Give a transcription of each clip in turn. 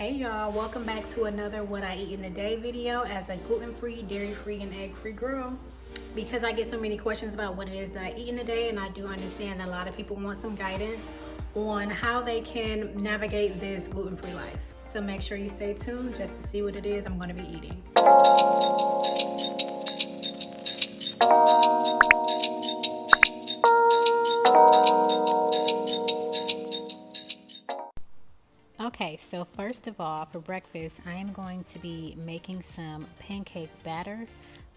Hey y'all, welcome back to another What I Eat in a Day video as a gluten-free, dairy-free, and egg-free girl. Because I get so many questions about what it is that I eat in a day, and I do understand that a lot of people want some guidance on how they can navigate this gluten-free life. So make sure you stay tuned just to see what it is I'm going to be eating. Okay, so first of all, for breakfast, I am going to be making some pancake batter,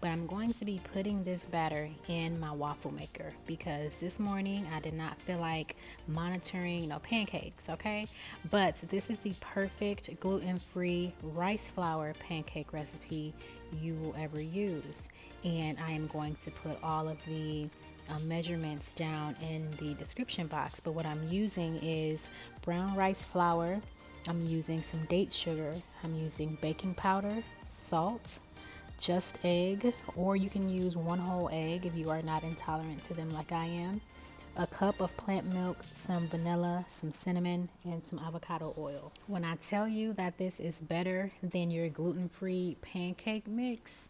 but I'm going to be putting this batter in my waffle maker because this morning I did not feel like monitoring no pancakes, okay? But this is the perfect gluten-free rice flour pancake recipe you will ever use. And I am going to put all of the measurements down in the description box, but what I'm using is brown rice flour. I'm using some date sugar, I'm using baking powder, salt, just egg, or you can use one whole egg if you are not intolerant to them like I am, a cup of plant milk, some vanilla, some cinnamon, and some avocado oil. When I tell you that this is better than your gluten-free pancake mix,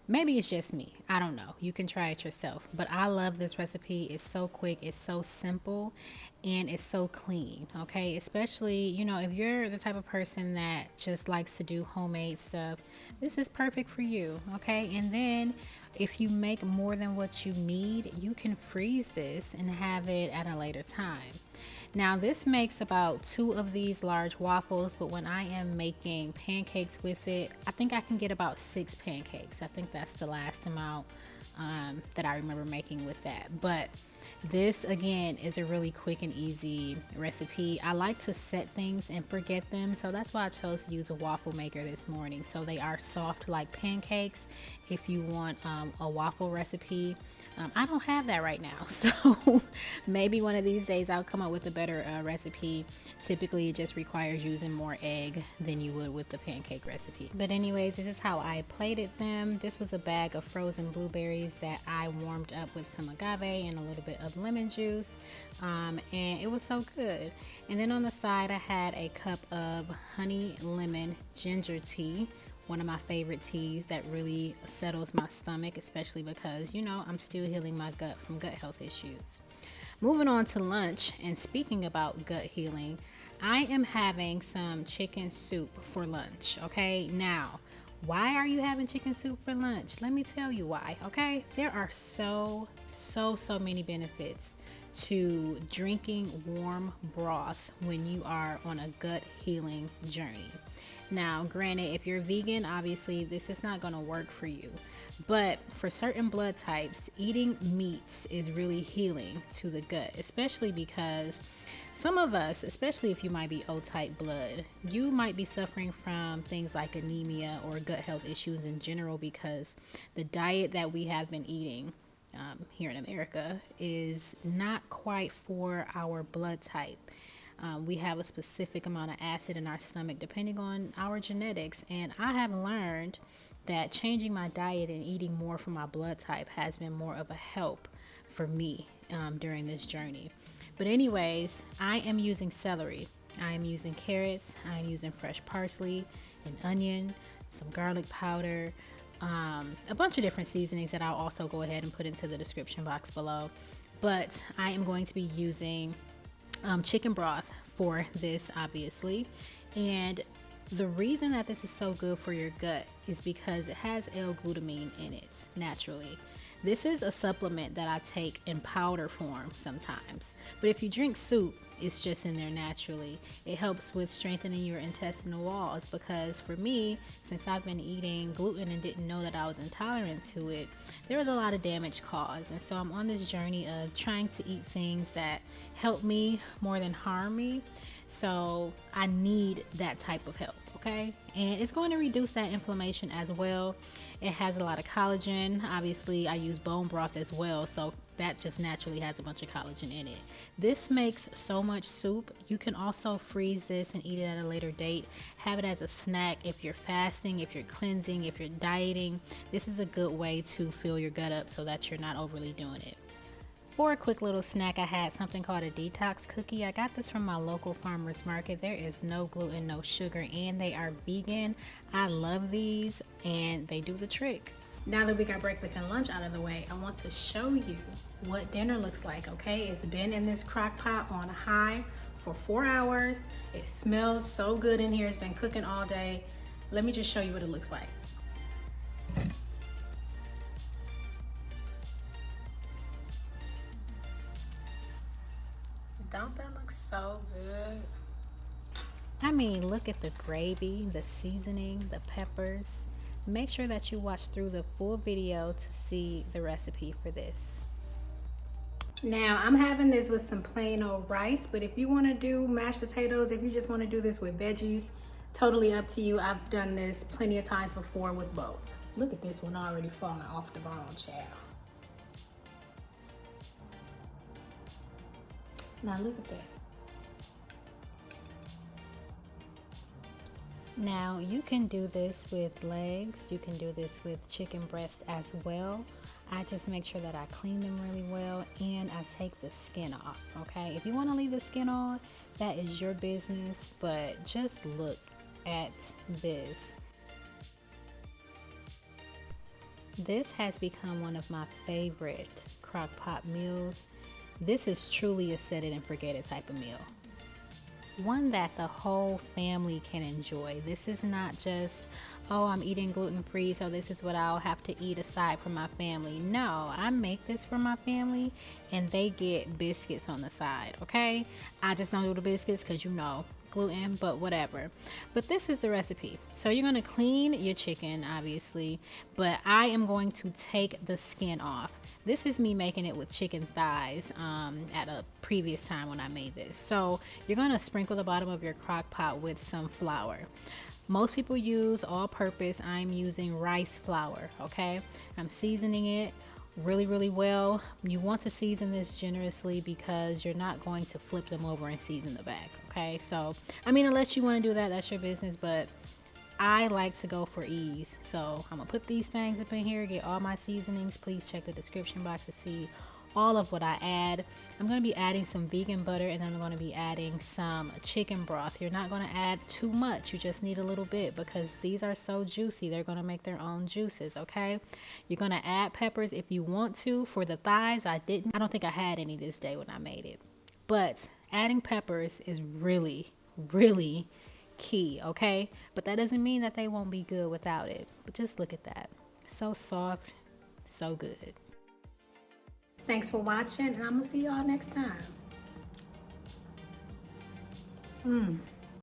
maybe it's just me. I don't know. You can try it yourself. But I love this recipe. It's so quick. It's so simple. And it's so clean. Okay. Especially, if you're the type of person that just likes to do homemade stuff, this is perfect for you. Okay. And then if you make more than what you need, you can freeze this and have it at a later time. Now this makes about 2 of these large waffles, but when I am making pancakes with it, I think I can get about 6 pancakes. I think that's the last amount that I remember making with that. But this again is a really quick and easy recipe. I like to set things and forget them, so that's why I chose to use a waffle maker this morning. So they are soft like pancakes if you want a waffle recipe. I don't have that right now, so maybe one of these days I'll come up with a better recipe. Typically it just requires using more egg than you would with the pancake recipe. But anyways, this is how I plated them. This was a bag of frozen blueberries that I warmed up with some agave and a little bit of lemon juice, and it was so good. And then on the side I had a cup of honey lemon ginger tea, one of my favorite teas that really settles my stomach, especially because I'm still healing my gut from gut health issues. Moving on to lunch, and speaking about gut healing, I am having some chicken soup for lunch. Okay, now why are you having chicken soup for lunch? Let me tell you why. Okay, there are so many benefits to drinking warm broth when you are on a gut healing journey. Now, granted, if you're vegan, obviously this is not going to work for you. But for certain blood types, eating meats is really healing to the gut, especially because some of us, especially if you might be O-type blood, you might be suffering from things like anemia or gut health issues in general because the diet that we have been eating here in America is not quite for our blood type. We have a specific amount of acid in our stomach depending on our genetics, and I have learned that changing my diet and eating more for my blood type has been more of a help for me during this journey. But anyways, I am using celery, I am using carrots, I am using fresh parsley, an onion, some garlic powder, a bunch of different seasonings that I'll also go ahead and put into the description box below. But I am going to be using chicken broth for this, obviously. And the reason that this is so good for your gut is because it has L-glutamine in it naturally. This is a supplement that I take in powder form sometimes, but if you drink soup, it's just in there naturally. It helps with strengthening your intestinal walls because for me, since I've been eating gluten and didn't know that I was intolerant to it, there was a lot of damage caused. And so I'm on this journey of trying to eat things that help me more than harm me. So I need that type of help. Okay, and it's going to reduce that inflammation as well. It has a lot of collagen. Obviously, I use bone broth as well, so that just naturally has a bunch of collagen in it. This makes so much soup. You can also freeze this and eat it at a later date. Have it as a snack if you're fasting, if you're cleansing, if you're dieting. This is a good way to fill your gut up so that you're not overly doing it. For a quick little snack, I had something called a detox cookie. I got this from my local farmer's market. There is no gluten, no sugar, and they are vegan. I love these, and they do the trick. Now that we got breakfast and lunch out of the way, I want to show you what dinner looks like, okay? It's been in this crock pot on high for 4 hours. It smells so good in here. It's been cooking all day. Let me just show you what it looks like. Don't that look so good? I mean, look at the gravy, the seasoning, the peppers. Make sure that you watch through the full video to see the recipe for this. Now, I'm having this with some plain old rice, but if you want to do mashed potatoes, if you just want to do this with veggies, totally up to you. I've done this plenty of times before with both. Look at this one already falling off the bone, child. Now look at that. Now you can do this with legs, you can do this with chicken breast as well. I just make sure that I clean them really well and I take the skin off, okay? If you want to leave the skin on, that is your business, but just look at this. This has become one of my favorite crock pot meals. This is truly a set it and forget it type of meal. One that the whole family can enjoy. This is not just, oh, I'm eating gluten-free, so this is what I'll have to eat aside from my family. No, I make this for my family and they get biscuits on the side, okay? I just don't do the biscuits because, you know, gluten, but whatever. But this is the recipe. So you're going to clean your chicken, obviously, but I am going to take the skin off. This is me making it with chicken thighs at a previous time when I made this. So you're going to sprinkle the bottom of your crock pot with some flour. Most people use all-purpose. I'm using rice flour, okay? I'm seasoning it really well. You want to season this generously because you're not going to flip them over and season the back, okay? So, I mean, unless you want to do that, that's your business, but I like to go for ease. So I'm gonna put these things up in here, get all my seasonings. Please check the description box to see all of what I add. I'm gonna be adding some vegan butter and then I'm gonna be adding some chicken broth. You're not gonna add too much, you just need a little bit because these are so juicy. They're gonna make their own juices, okay? You're gonna add peppers if you want to. For the thighs, I don't think I had any this day when I made it. But adding peppers is really key, okay? But that doesn't mean that they won't be good without it. But just look at that. So soft, so good. Thanks for watching, and I'm gonna see y'all next time.